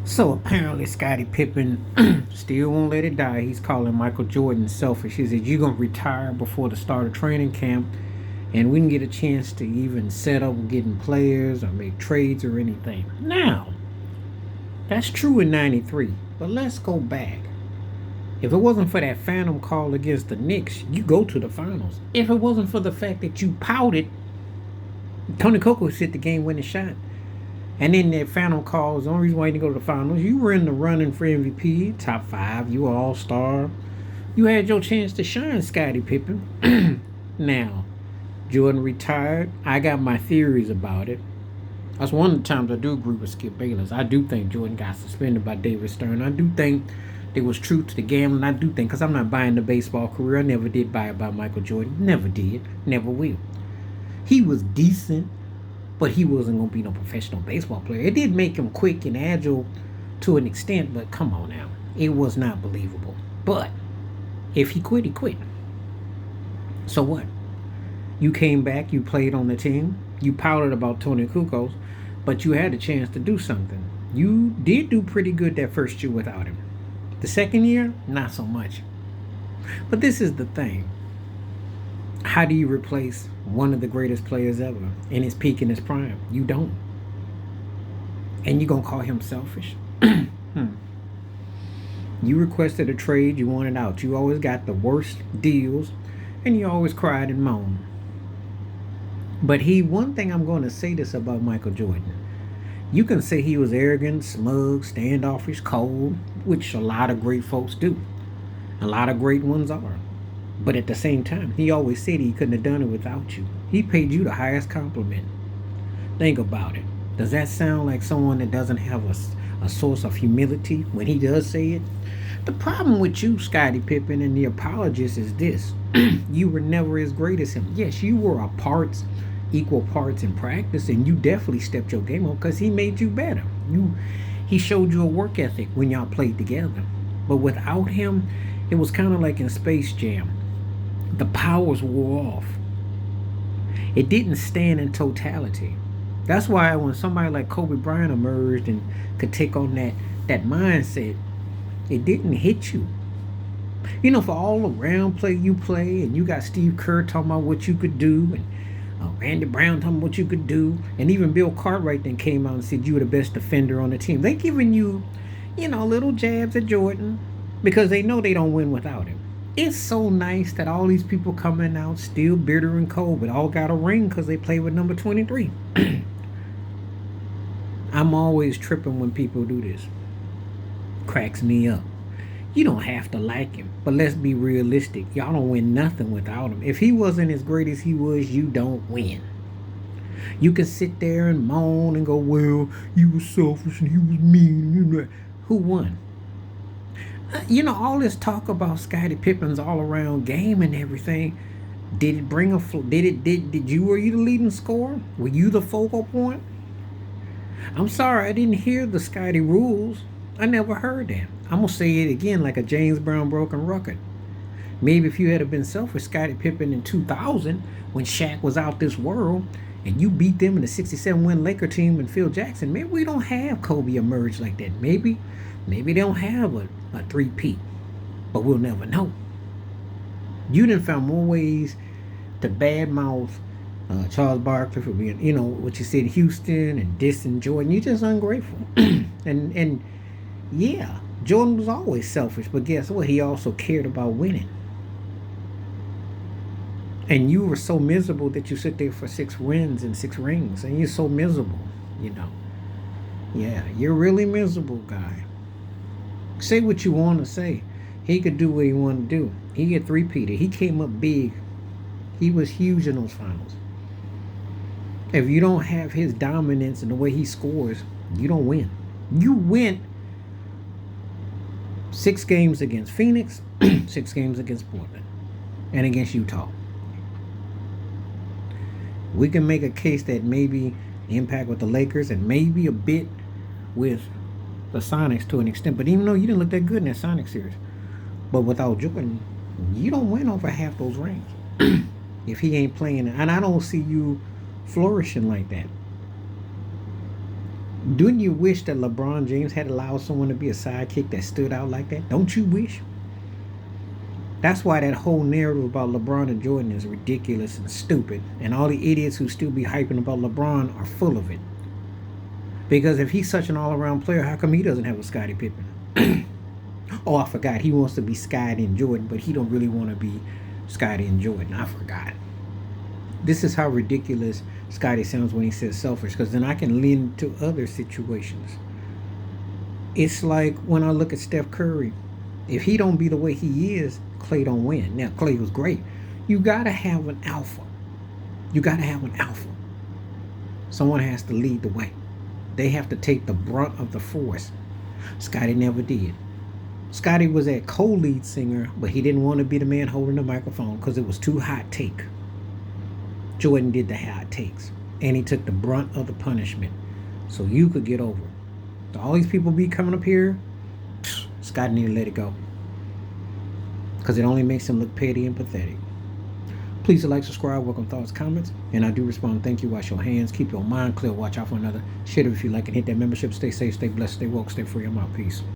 So apparently, Scottie Pippen still won't let it die. He's calling Michael Jordan selfish. He said, "You're gonna retire before the start of training camp, and we didn't get a chance to even set up getting players or make trades or anything." Now, that's true in '93, but let's go back. If it wasn't for that phantom call against the Knicks, you go to the finals. If it wasn't for the fact that you pouted, Tony Coco hit the game-winning shot. And then that final call is the only reason why you didn't go to the finals. You were in the running for MVP, top five. You were all star. You had your chance to shine, Scottie Pippen. Now, Jordan retired. I got my theories about it. That's one of the times I do agree with Skip Bayless. I do think Jordan got suspended by David Stern. I do think there was truth to the gambling. I do think, because I'm not buying the baseball career. I never did buy it by Michael Jordan. Never did. Never will. He was decent, but he wasn't going to be no professional baseball player. It did make him quick and agile to an extent, but come on now. It was not believable. But if he quit, he quit. So what? You came back, you played on the team, you pouted about Tony Kukoc, but you had a chance to do something. You did do pretty good that first year without him. The second year, not so much. But this is the thing. How do you replace one of the greatest players ever in his peak, in his prime? You don't. And you're going to call him selfish? You requested a trade, you wanted out. You always got the worst deals, and you always cried and moaned. But one thing I'm going to say this about Michael Jordan. You can say he was arrogant, smug, standoffish, cold, which a lot of great folks do. A lot of great ones are. But at the same time, he always said he couldn't have done it without you. He paid you the highest compliment. Think about it. Does that sound like someone that doesn't have a source of humility when he does say it? The problem with you, Scottie Pippen, and the apologist is this. You were never as great as him. Yes, you were equal parts in practice, and you definitely stepped your game up because he made you better. He showed you a work ethic when y'all played together. But without him, it was kind of like in Space Jam. The powers wore off. It didn't stand in totality. That's why when somebody like Kobe Bryant emerged and could take on that mindset, it didn't hit you. You know, for all the round play you play, and you got Steve Kerr talking about what you could do, and Randy Brown talking about what you could do, and even Bill Cartwright then came out and said you were the best defender on the team. They giving you, little jabs at Jordan because they know they don't win without him. It's so nice that all these people coming out still bitter and cold, but all got a ring because they play with number 23. I'm always tripping when people do this. Cracks me up. You don't have to like him, but let's be realistic. Y'all don't win nothing without him. If he wasn't as great as he was, you don't win. You can sit there and moan and go, well, he was selfish and he was mean. Who won? All this talk about Scottie Pippen's all-around game and everything. Did it bring a? Were you the leading scorer? Were you the focal point? I'm sorry, I didn't hear the Scottie rules. I never heard that. I'm gonna say it again like a James Brown broken record. Maybe if you had been selfish, Scottie Pippen in 2000, when Shaq was out this world, and you beat them in the 67-win Laker team and Phil Jackson, maybe we don't have Kobe emerge like that. Maybe they don't have a three-peat, but we'll never know. You done found more ways to badmouth Charles Barkley for being, what you said, Houston and dissing Jordan. You're just ungrateful. and yeah, Jordan was always selfish, but guess what? He also cared about winning. And you were so miserable that you sit there for 6 wins and 6 rings, and you're so miserable, Yeah, you're really miserable, guy. Say what you want to say. He could do what he wanted to do. He get three-peated. He came up big. He was huge in those finals. If you don't have his dominance and the way he scores, you don't win. You win 6 games against Phoenix, 6 games against Portland, and against Utah. We can make a case that maybe impact with the Lakers and maybe a bit with the Sonics to an extent. But even though you didn't look that good in that Sonic series, but without Jordan, you don't win over half those rings if he ain't playing. And I don't see you flourishing like that. Didn't you wish that LeBron James had allowed someone to be a sidekick that stood out like that? Don't you wish? That's why that whole narrative about LeBron and Jordan is ridiculous and stupid. And all the idiots who still be hyping about LeBron are full of it. Because if he's such an all-around player, how come he doesn't have a Scottie Pippen? Oh, I forgot. He wants to be Scottie and Jordan, but he don't really want to be Scottie and Jordan. I forgot. This is how ridiculous Scottie sounds when he says selfish, because then I can lend to other situations. It's like when I look at Steph Curry. If he don't be the way he is, Clay don't win. Now, Clay was great. You got to have an alpha. You got to have an alpha. Someone has to lead the way. They have to take the brunt of the force. Scottie never did. Scottie was a co-lead singer, but he didn't want to be the man holding the microphone because it was too hot take. Jordan did the hot takes, and he took the brunt of the punishment so you could get over it. So all these people be coming up here, Scottie need to let it go because it only makes him look petty and pathetic. Please like, subscribe, welcome thoughts, comments, and I do respond. Thank you. Wash your hands. Keep your mind clear. Watch out for another. Share it if you like and hit that membership. Stay safe, stay blessed, stay woke, stay free. I'm out. Peace.